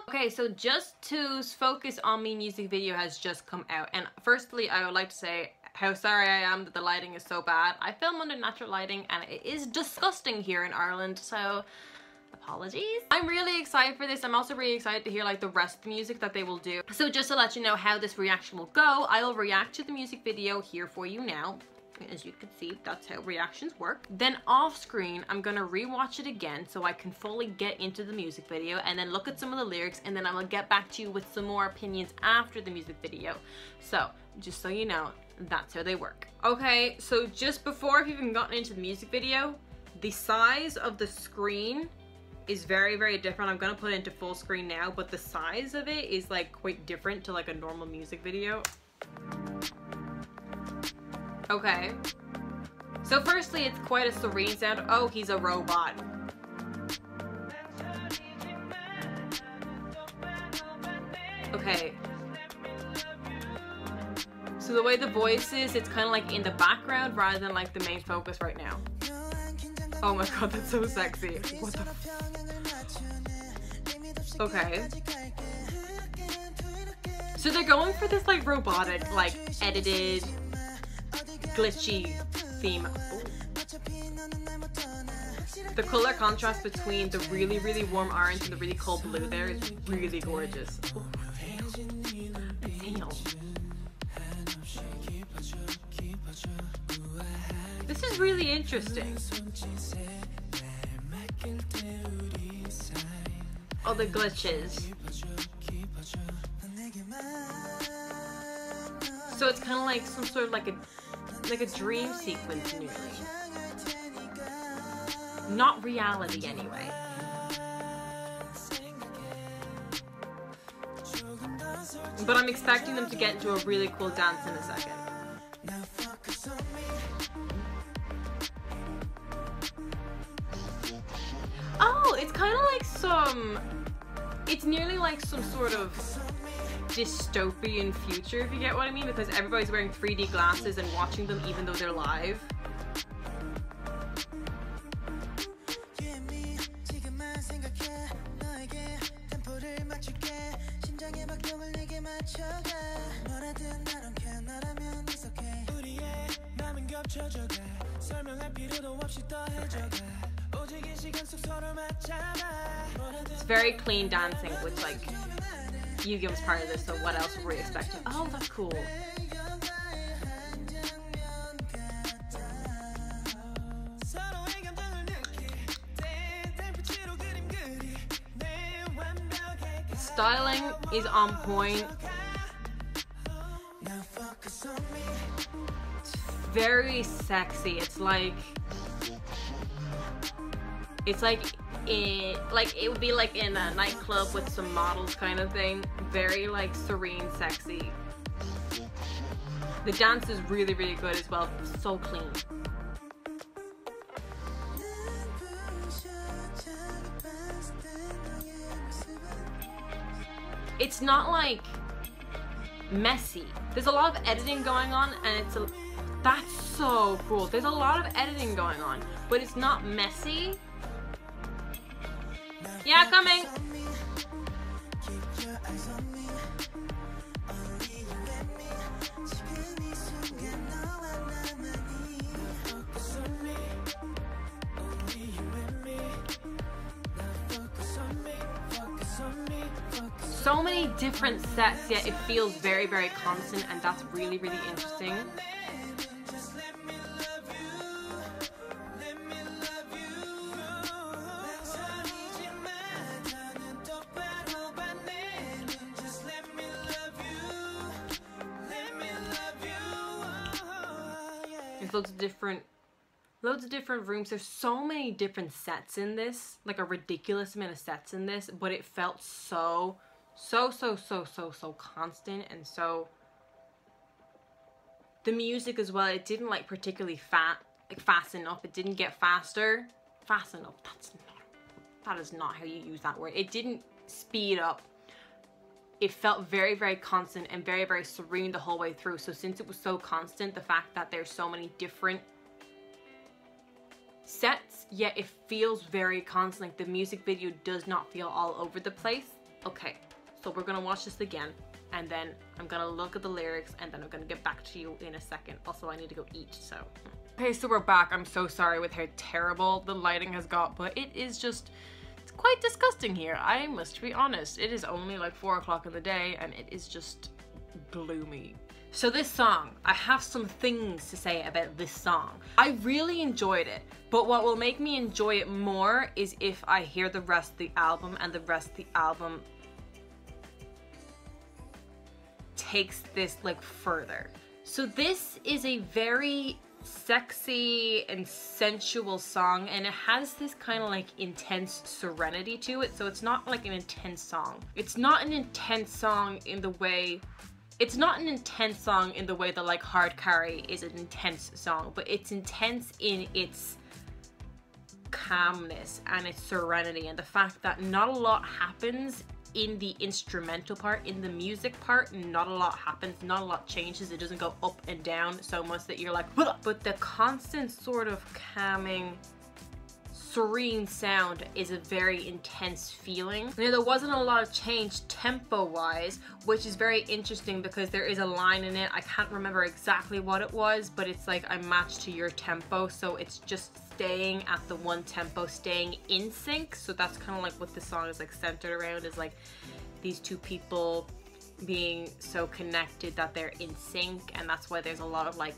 Okay, so Jus2's Focus on Me music video has just come out, and firstly I would like to say how sorry I am that the lighting is so bad. I film under natural lighting and it is disgusting here in Ireland, so apologies. I'm really excited for this. I'm also really excited to hear like the rest of the music that they will do. So just to let you know how this reaction will go, I will react to the music video here for you now. As you can see, that's how reactions work. Then off screen, I'm gonna rewatch it again so I can fully get into the music video and then look at some of the lyrics, and then I will get back to you with some more opinions after the music video. So just so you know, that's how they work. Okay, so just before I've even gotten into the music video, the size of the screen is very, very different. I'm gonna put it into full screen now, but the size of it is like quite different to like a normal music video. Okay, so firstly, it's quite a serene sound. Oh, he's a robot. Okay. So the way the voice is, it's kind of like in the background rather than like the main focus right now. Oh my god, that's so sexy. What the f— Okay. So they're going for this like robotic, like edited, glitchy theme. Ooh. The color contrast between the really, really warm orange and the really cold blue there is really gorgeous. Ooh, damn. This is really interesting. Oh, the glitches. So it's kind of like some sort of like a dream sequence nearly. Not reality anyway. But I'm expecting them to get into a really cool dance in a second. Oh, it's kind of like it's nearly like some sort of dystopian future, if you get what I mean, because everybody's wearing 3D glasses and watching them even though they're live. It's very clean dancing, which like Yu-Gi-Oh was part of this, so what else were we expecting? Oh, that's cool. Styling is on point. It's very sexy. It's like it would be like in a nightclub with some models kind of thing. Very like serene, sexy. The dance is really, really good as well. So clean. It's not like messy. There's a lot of editing going on, and that's so cool. There's a lot of editing going on, but it's not messy. Yeah, coming. So many different sets, yet it feels very, very constant, and that's really, really interesting. There's loads of different rooms. There's so many different sets in this, like a ridiculous amount of sets in this, but it felt so constant, and so the music as well, it didn't like particularly fasten up. It didn't get faster. Fasten up, that is not how you use that word. It didn't speed up. It felt very, very constant and very, very serene the whole way through. So since it was so constant, the fact that there's so many different sets, yet it feels very constant. Like the music video does not feel all over the place. Okay, so we're gonna watch this again, and then I'm gonna look at the lyrics, and then I'm gonna get back to you in a second. Also, I need to go eat, so. Okay, so we're back. I'm so sorry with how terrible the lighting has got, but it is just, it's quite disgusting here. I must be honest. It is only like 4 o'clock in the day, and it is just gloomy. So this song, I have some things to say about this song. I really enjoyed it, but what will make me enjoy it more is if I hear the rest of the album, and the rest of the album takes this like further. So this is a very sexy and sensual song, and it has this kind of like intense serenity to it. So it's not like an intense song. It's not an intense song in the way that like Hard Carry is an intense song, but it's intense in its calmness and its serenity, and the fact that not a lot happens in the instrumental part. In the music part, not a lot happens, not a lot changes. It doesn't go up and down so much that you're like, but the constant sort of calming, serene sound is a very intense feeling. Now, there wasn't a lot of change tempo wise, which is very interesting because there is a line in it, I can't remember exactly what it was, but it's like, I match to your tempo, so it's just staying at the one tempo, staying in sync. So that's kind of like what the song is like centered around, is like these two people being so connected that they're in sync, and that's why there's a lot of like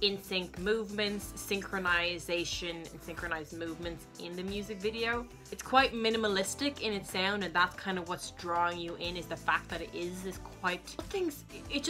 in sync movements, synchronization, and synchronized movements in the music video. It's quite minimalistic in its sound, and that's kind of what's drawing you in, is the fact that it is this quite things. It's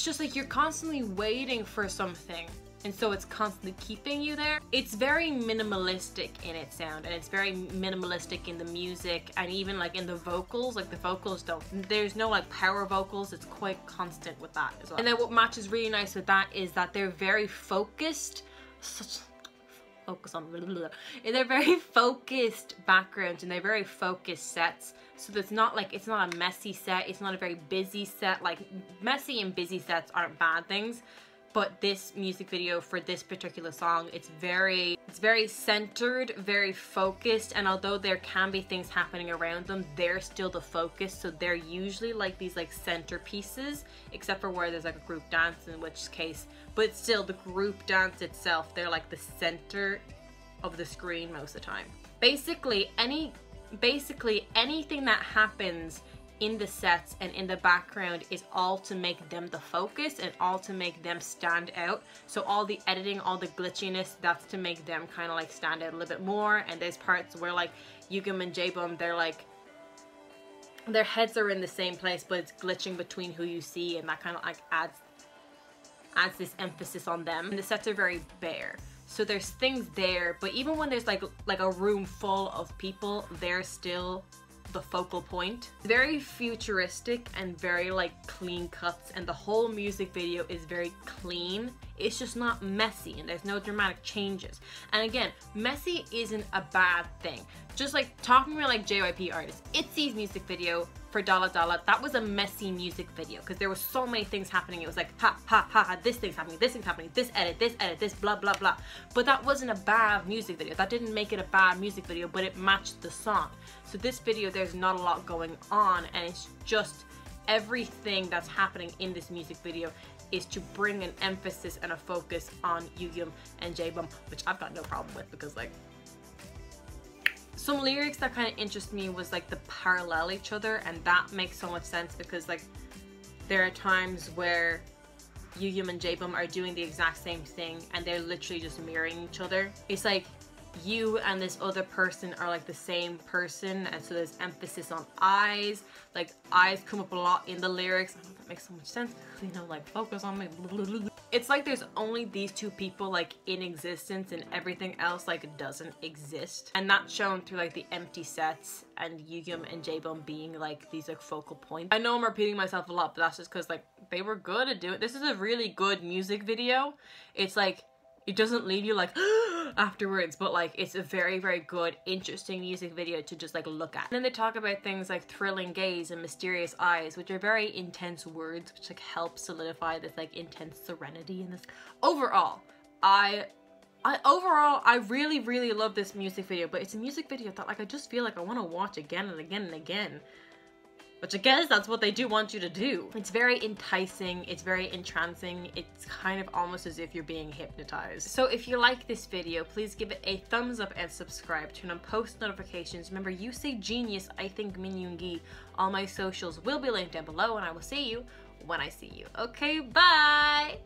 just like you're constantly waiting for something, and so it's constantly keeping you there. It's very minimalistic in its sound, and it's very minimalistic in the music, and even like in the vocals. Like the vocals there's no like power vocals, it's quite constant with that as well. And then what matches really nice with that is that they're very focused, they're very focused backgrounds, and they're very focused sets. So it's not like, it's not a messy set, it's not a very busy set. Like messy and busy sets aren't bad things, but this music video for this particular song, it's very centered, very focused, and although there can be things happening around them, they're still the focus. So they're usually like these like centerpieces, except for where there's like a group dance, in which case, but still the group dance itself, they're like the center of the screen most of the time. Basically anything that happens in the sets and in the background is all to make them the focus and all to make them stand out. So all the editing, all the glitchiness, that's to make them kind of like stand out a little bit more. And there's parts where like Yugyeom and Jaebum, they're like, their heads are in the same place, but it's glitching between who you see, and that kind of like adds this emphasis on them. And the sets are very bare, so there's things there, but even when there's like a room full of people, they're still the focal point. Very futuristic and very like clean cuts, and the whole music video is very clean. It's just not messy, and there's no dramatic changes. And again, messy isn't a bad thing. Just like talking about like JYP artists, ITZY's music video for Dalla Dalla, that was a messy music video because there were so many things happening. It was like ha ha ha ha, this thing's happening, this edit, this blah blah blah. But that wasn't a bad music video. That didn't make it a bad music video, but it matched the song. So this video, there's not a lot going on, and it's just everything that's happening in this music video is to bring an emphasis and a focus on Yugyeom and Jaebum, which I've got no problem with, because like some lyrics that kind of interest me was like the parallel each other, and that makes so much sense because like there are times where Yugyeom and Jaebum are doing the exact same thing and they're literally just mirroring each other. It's like you and this other person are like the same person, and so there's emphasis on eyes. Like eyes come up a lot in the lyrics. I don't know if that makes so much sense, you know, like focus on me. It's like there's only these two people like in existence, and everything else like doesn't exist, and that's shown through like the empty sets and Yugyeom and Jaebum being like these like focal points. I know I'm repeating myself a lot, but that's just because like they were good at doing it. This is a really good music video. It's like it doesn't leave you like afterwards, but like it's a very, very good, interesting music video to just like look at. And then they talk about things like thrilling gaze and mysterious eyes, which are very intense words, which like help solidify this like intense serenity in this. Overall, I Overall, I really, really love this music video, but it's a music video that like I just feel like I want to watch again and again and again. Which I guess that's what they do want you to do. It's very enticing, it's very entrancing, it's kind of almost as if you're being hypnotized. So if you like this video, please give it a thumbs up and subscribe. Turn on post notifications. Remember, you say genius, I think Minyoongi. All my socials will be linked down below, and I will see you when I see you. Okay, bye!